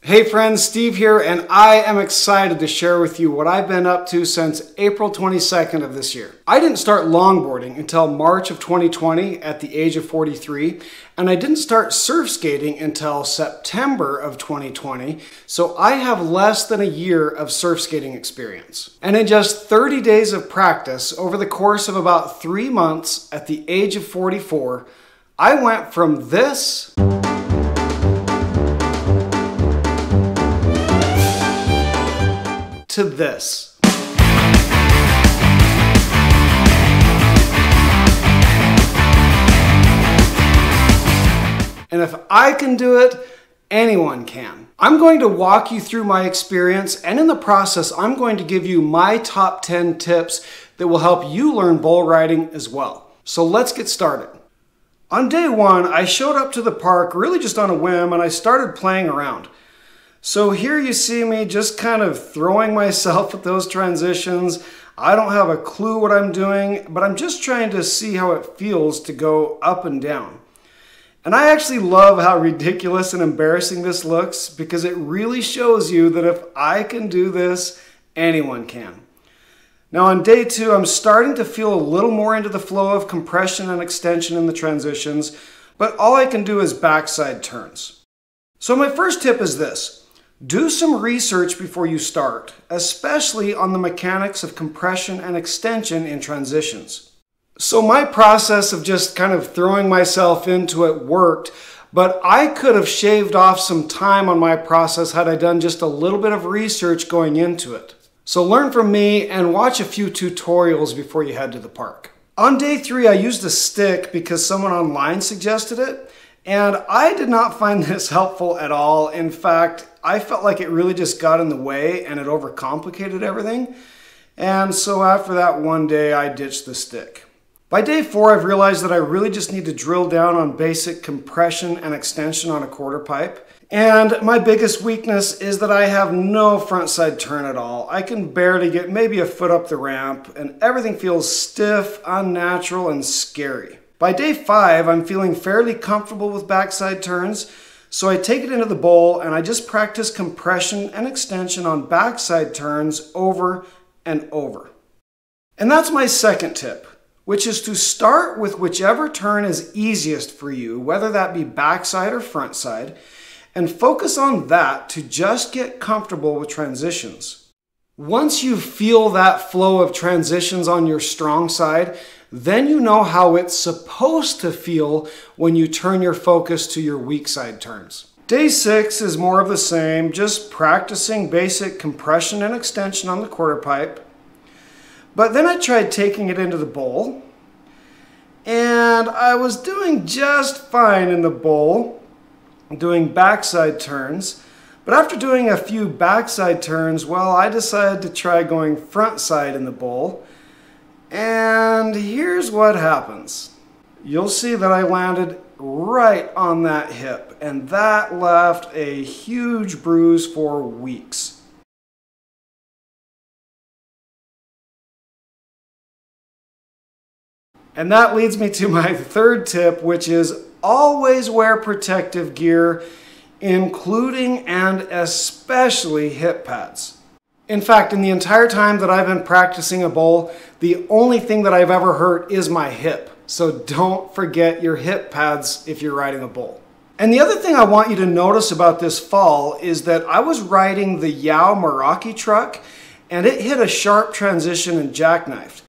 Hey friends, Steve here, and I am excited to share with you what I've been up to since April 22nd of this year. I didn't start longboarding until March of 2020 at the age of 43, and I didn't start surf skating until September of 2020, so I have less than a year of surf skating experience. And in just 30 days of practice over the course of about 3 months at the age of 44, I went from this to this. And if I can do it, anyone can. I'm going to walk you through my experience, and in the process, I'm going to give you my top 10 tips that will help you learn bull riding as well. So let's get started. On day one, I showed up to the park really just on a whim, and I started playing around. So here you see me just kind of throwing myself at those transitions. I don't have a clue what I'm doing, but I'm just trying to see how it feels to go up and down. And I actually love how ridiculous and embarrassing this looks because it really shows you that if I can do this, anyone can. Now on day two, I'm starting to feel a little more into the flow of compression and extension in the transitions, but all I can do is backside turns. So my first tip is this. Do some research before you start, especially on the mechanics of compression and extension in transitions. So my process of just kind of throwing myself into it worked, but I could have shaved off some time on my process had I done just a little bit of research going into it. So learn from me and watch a few tutorials before you head to the park. On day three, I used a stick because someone online suggested it, and I did not find this helpful at all. In fact, I felt like it really just got in the way and it overcomplicated everything. And so after that one day, I ditched the stick. By day four, I've realized that I really just need to drill down on basic compression and extension on a quarter pipe. And my biggest weakness is that I have no front side turn at all. I can barely get maybe a foot up the ramp and everything feels stiff, unnatural, and scary. By day five, I'm feeling fairly comfortable with backside turns. So I take it into the bowl and I just practice compression and extension on backside turns over and over. And that's my second tip, which is to start with whichever turn is easiest for you, whether that be backside or front side, and focus on that to just get comfortable with transitions. Once you feel that flow of transitions on your strong side, then you know how it's supposed to feel when you turn your focus to your weak side turns. Day six is more of the same, just practicing basic compression and extension on the quarter pipe. But then I tried taking it into the bowl, and I was doing just fine in the bowl, doing backside turns. But after doing a few backside turns, well, I decided to try going front side in the bowl. And here's what happens. You'll see that I landed right on that hip, and that left a huge bruise for weeks. And that leads me to my third tip, which is always wear protective gear, including and especially hip pads. In fact, in the entire time that I've been practicing a bowl, the only thing that I've ever hurt is my hip. So don't forget your hip pads if you're riding a bowl. And the other thing I want you to notice about this fall is that I was riding the Yao Meraki truck and it hit a sharp transition and jackknifed.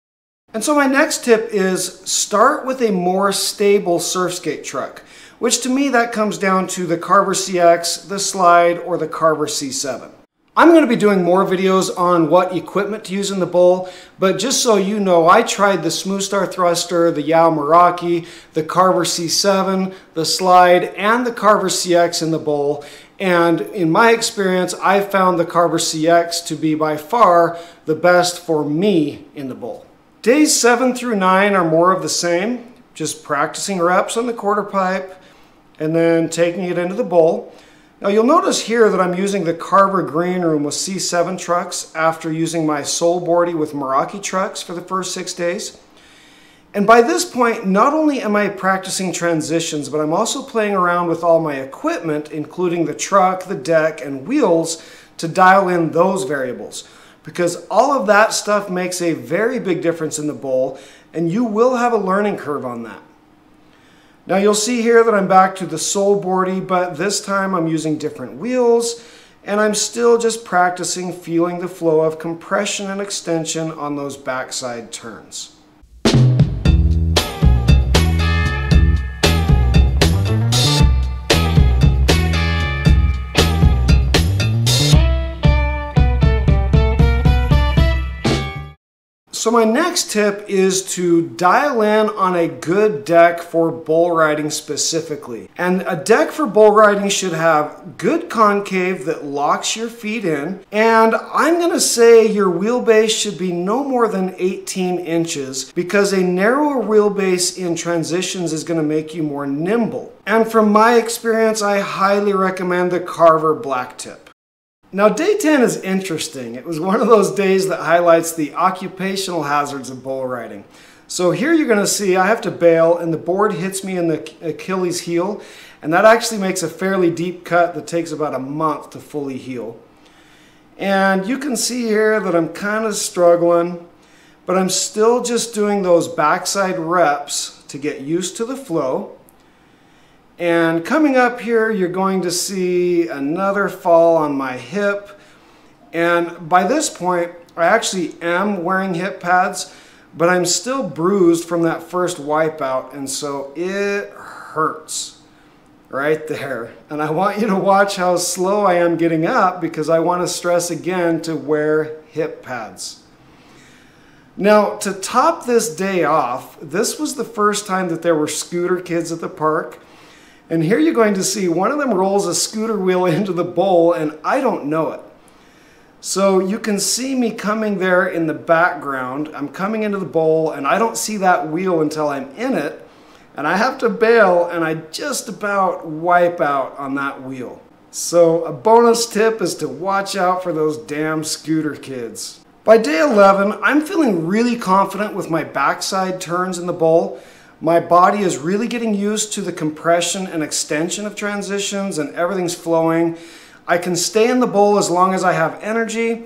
And so my next tip is start with a more stable surf skate truck, which to me that comes down to the Carver CX, the Slide, or the Carver C7. I'm going to be doing more videos on what equipment to use in the bowl, but just so you know, I tried the Smooth Star Thruster, the Yao Meraki, the Carver C7, the Slide, and the Carver CX in the bowl. And in my experience, I found the Carver CX to be by far the best for me in the bowl. Days 7 through 9 are more of the same, just practicing reps on the quarter pipe and then taking it into the bowl. Now you'll notice here that I'm using the Carver Green Room with C7 trucks after using my Soul Boardy with Meraki trucks for the first 6 days. And by this point, not only am I practicing transitions, but I'm also playing around with all my equipment, including the truck, the deck, and wheels, to dial in those variables. Because all of that stuff makes a very big difference in the bowl, and you will have a learning curve on that. Now you'll see here that I'm back to the sole boardie, but this time I'm using different wheels, and I'm still just practicing feeling the flow of compression and extension on those backside turns. So my next tip is to dial in on a good deck for bull riding specifically. And a deck for bull riding should have good concave that locks your feet in. And I'm gonna say your wheelbase should be no more than 18 inches because a narrower wheelbase in transitions is gonna make you more nimble. And from my experience, I highly recommend the Carver Black Tip. Now day 10 is interesting. It was one of those days that highlights the occupational hazards of bull riding. So here you're going to see I have to bail and the board hits me in the Achilles heel, and that actually makes a fairly deep cut that takes about a month to fully heal. And you can see here that I'm kind of struggling, but I'm still just doing those backside reps to get used to the flow. And coming up here, you're going to see another fall on my hip. And by this point, I actually am wearing hip pads, but I'm still bruised from that first wipeout, and so it hurts right there. And I want you to watch how slow I am getting up because I want to stress again to wear hip pads. Now, to top this day off, this was the first time that there were scooter kids at the park. And here you're going to see one of them rolls a scooter wheel into the bowl and I don't know it. So you can see me coming there in the background. I'm coming into the bowl and I don't see that wheel until I'm in it. And I have to bail and I just about wipe out on that wheel. So a bonus tip is to watch out for those damn scooter kids. By day 11, I'm feeling really confident with my backside turns in the bowl. My body is really getting used to the compression and extension of transitions and everything's flowing. I can stay in the bowl as long as I have energy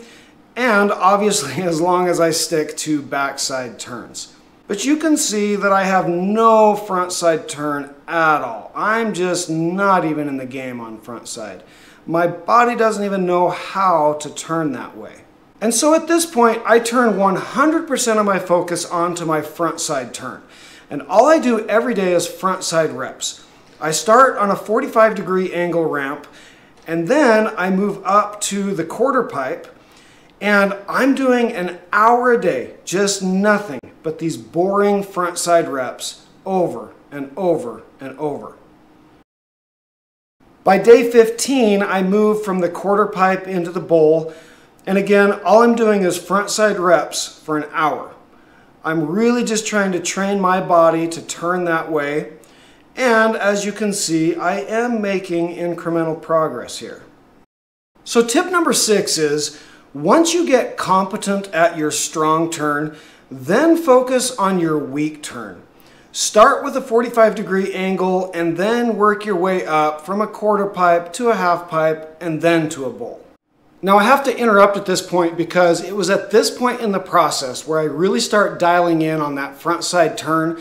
and obviously as long as I stick to backside turns. But you can see that I have no front side turn at all. I'm just not even in the game on front side. My body doesn't even know how to turn that way. And so at this point, I turn 100% of my focus onto my front side turn. And all I do every day is front side reps. I start on a 45-degree angle ramp, and then I move up to the quarter pipe, and I'm doing an hour a day, just nothing but these boring front side reps over and over and over. By day 15, I move from the quarter pipe into the bowl, and again, all I'm doing is front side reps for an hour. I'm really just trying to train my body to turn that way. And as you can see, I am making incremental progress here. So tip number 6 is, once you get competent at your strong turn, then focus on your weak turn. Start with a 45-degree angle and then work your way up from a quarter pipe to a half pipe and then to a bowl. Now I have to interrupt at this point because it was at this point in the process where I really start dialing in on that front side turn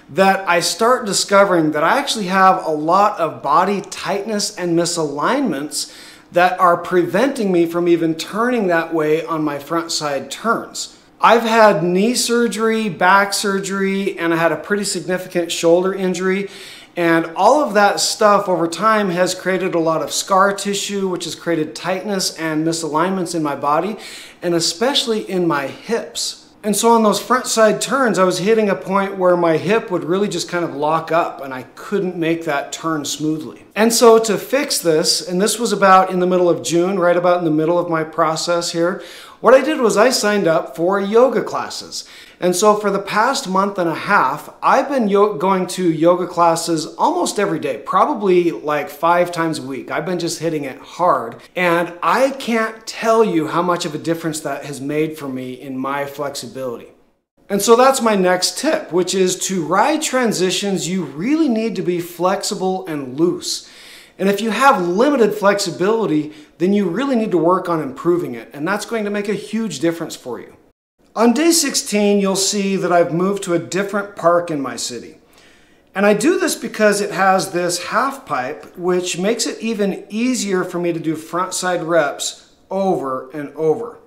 that I start discovering that I actually have a lot of body tightness and misalignments that are preventing me from even turning that way on my front side turns. I've had knee surgery, back surgery, and I had a pretty significant shoulder injury. And all of that stuff over time has created a lot of scar tissue, which has created tightness and misalignments in my body, and especially in my hips. And so on those front side turns, I was hitting a point where my hip would really just kind of lock up and I couldn't make that turn smoothly. And so to fix this, and this was about in the middle of June, right about in the middle of my process here, what I did was I signed up for yoga classes. And so for the past month and a half, I've been going to yoga classes almost every day, probably like 5 times a week. I've been just hitting it hard. And I can't tell you how much of a difference that has made for me in my flexibility. And so that's my next tip, which is to ride transitions, you really need to be flexible and loose. And if you have limited flexibility, then you really need to work on improving it, and that's going to make a huge difference for you. On day 16, you'll see that I've moved to a different park in my city. And I do this because it has this half pipe, which makes it even easier for me to do front side reps over and over.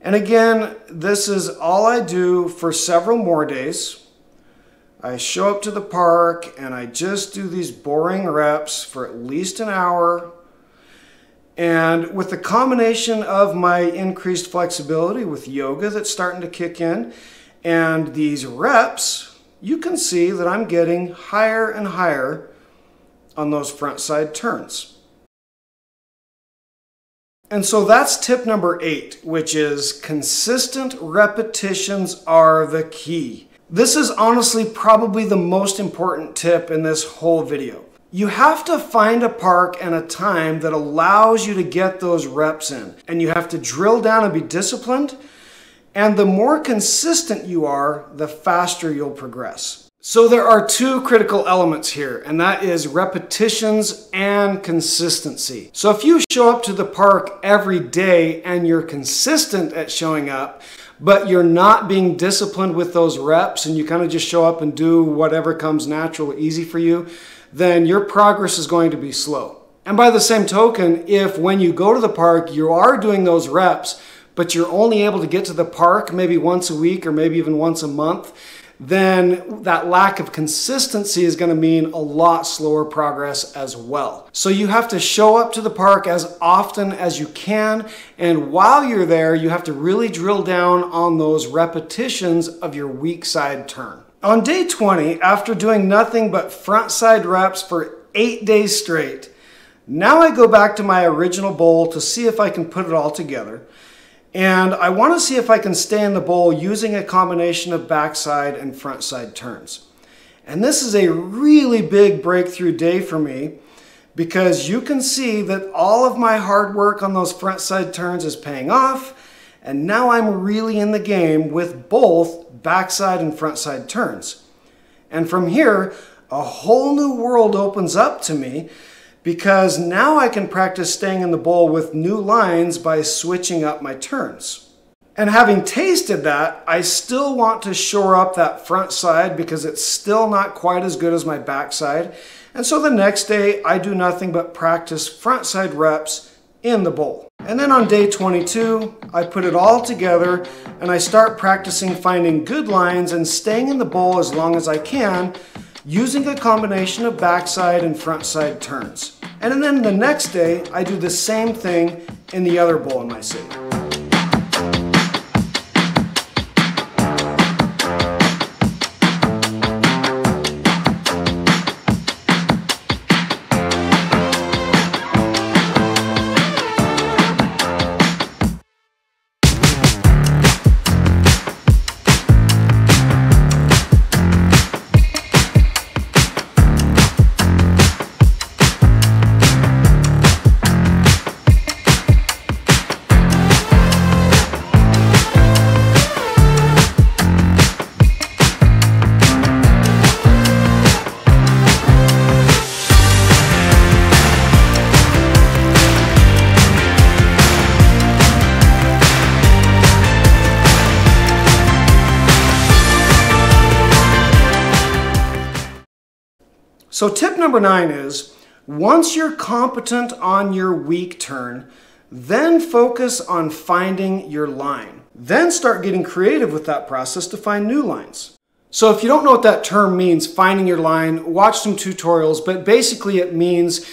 And again, this is all I do for several more days. I show up to the park and I just do these boring reps for at least an hour. And with the combination of my increased flexibility with yoga that's starting to kick in and these reps, you can see that I'm getting higher and higher on those front side turns. And so that's tip number 8, which is consistent repetitions are the key. This is honestly probably the most important tip in this whole video. You have to find a park and a time that allows you to get those reps in. And you have to drill down and be disciplined. And the more consistent you are, the faster you'll progress. So there are 2 critical elements here, and that is repetitions and consistency. So if you show up to the park every day and you're consistent at showing up, but you're not being disciplined with those reps and you kind of just show up and do whatever comes natural, easy for you, then your progress is going to be slow. And by the same token, if when you go to the park, you are doing those reps, but you're only able to get to the park maybe once a week or maybe even once a month, then that lack of consistency is going to mean a lot slower progress as well. So you have to show up to the park as often as you can, and while you're there, you have to really drill down on those repetitions of your weak side turn. On day 20, after doing nothing but front side reps for 8 days straight, now I go back to my original bowl to see if I can put it all together. And I want to see if I can stay in the bowl using a combination of backside and front side turns. And this is a really big breakthrough day for me because you can see that all of my hard work on those front side turns is paying off. And now I'm really in the game with both backside and front side turns. And from here, a whole new world opens up to me, because now I can practice staying in the bowl with new lines by switching up my turns. And having tasted that, I still want to shore up that front side because it's still not quite as good as my back side. And so the next day, I do nothing but practice front side reps in the bowl. And then on day 22, I put it all together and I start practicing finding good lines and staying in the bowl as long as I can, using a combination of backside and front side turns. And then the next day, I do the same thing in the other bowl in my city. So tip number 9 is, once you're competent on your weak turn, then focus on finding your line. Then start getting creative with that process to find new lines. So if you don't know what that term means, finding your line, watch some tutorials, but basically it means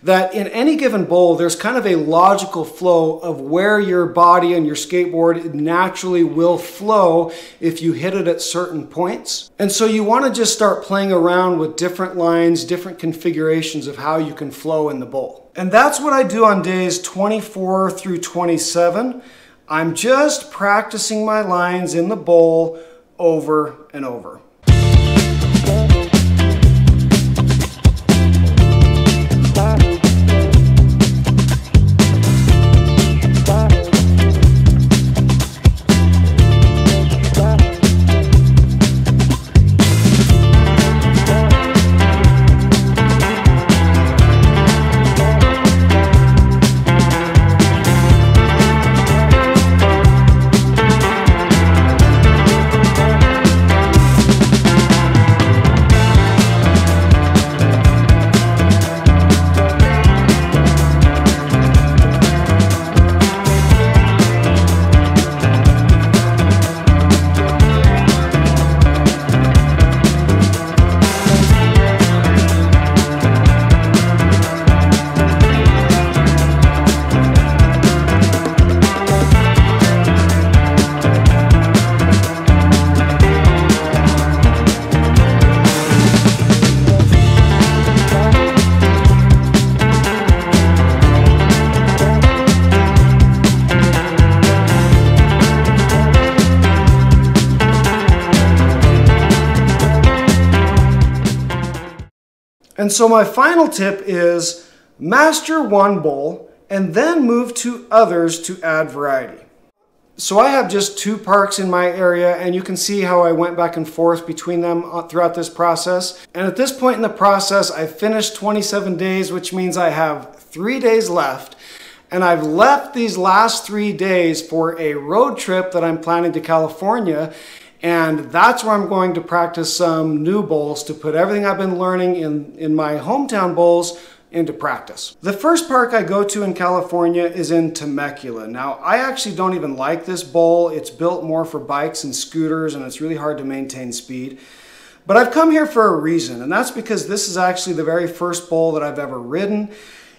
that in any given bowl, there's kind of a logical flow of where your body and your skateboard naturally will flow if you hit it at certain points. And so you want to just start playing around with different lines, different configurations of how you can flow in the bowl. And that's what I do on days 24 through 27. I'm just practicing my lines in the bowl over and over. And so my final tip is master one bowl and then move to others to add variety. So I have just 2 parks in my area, and you can see how I went back and forth between them throughout this process. And at this point in the process, I've finished 27 days, which means I have 3 days left. And I've left these last 3 days for a road trip that I'm planning to California. And that's where I'm going to practice some new bowls to put everything I've been learning in my hometown bowls into practice. The first park I go to in California is in Temecula. Now, I actually don't even like this bowl. It's built more for bikes and scooters, and it's really hard to maintain speed. But I've come here for a reason, and that's because this is actually the very first bowl that I've ever ridden.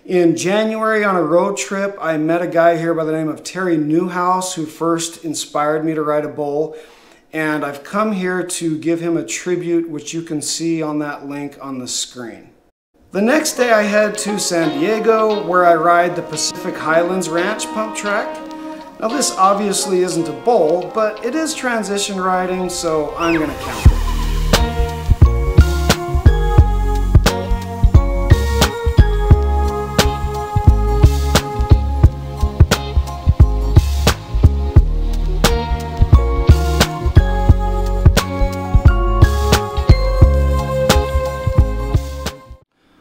In January on a road trip, I met a guy here by the name of Terry Newhouse who first inspired me to ride a bowl. And I've come here to give him a tribute, which you can see on that link on the screen. The next day I head to San Diego, where I ride the Pacific Highlands Ranch pump track. Now this obviously isn't a bowl, but it is transition riding, so I'm gonna count it.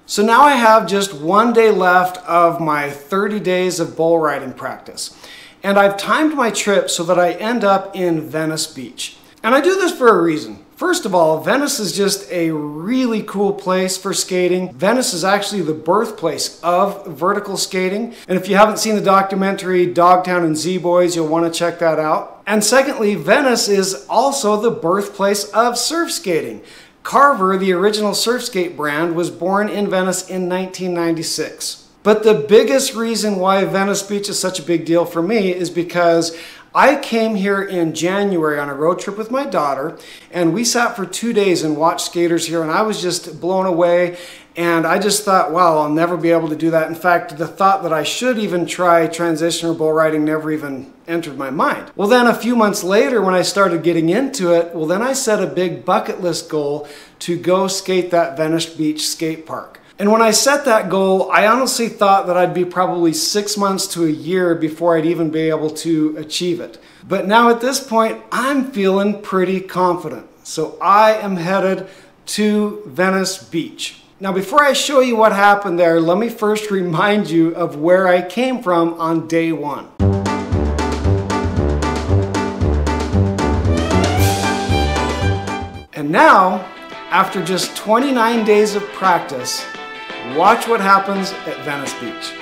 So now I have just 1 day left of my 30 days of bull riding practice. And I've timed my trip so that I end up in Venice Beach. And I do this for a reason. First of all, Venice is just a really cool place for skating. Venice is actually the birthplace of vertical skating. And if you haven't seen the documentary Dogtown and Z-Boys, you'll want to check that out. And secondly, Venice is also the birthplace of surf skating. Carver, the original surf skate brand, was born in Venice in 1996. But the biggest reason why Venice Beach is such a big deal for me is because I came here in January on a road trip with my daughter, and we sat for 2 days and watched skaters here, and I was just blown away. And I just thought, wow, I'll never be able to do that. In fact, the thought that I should even try transition or bull riding never even entered my mind. Well, then a few months later, when I started getting into it, well, then I set a big bucket list goal to go skate that Venice Beach skate park. And when I set that goal, I honestly thought that I'd be probably 6 months to a year before I'd even be able to achieve it. But now at this point, I'm feeling pretty confident. So I am headed to Venice Beach. Now, before I show you what happened there, let me first remind you of where I came from on day 1. And now, after just 29 days of practice, watch what happens at Venice Beach.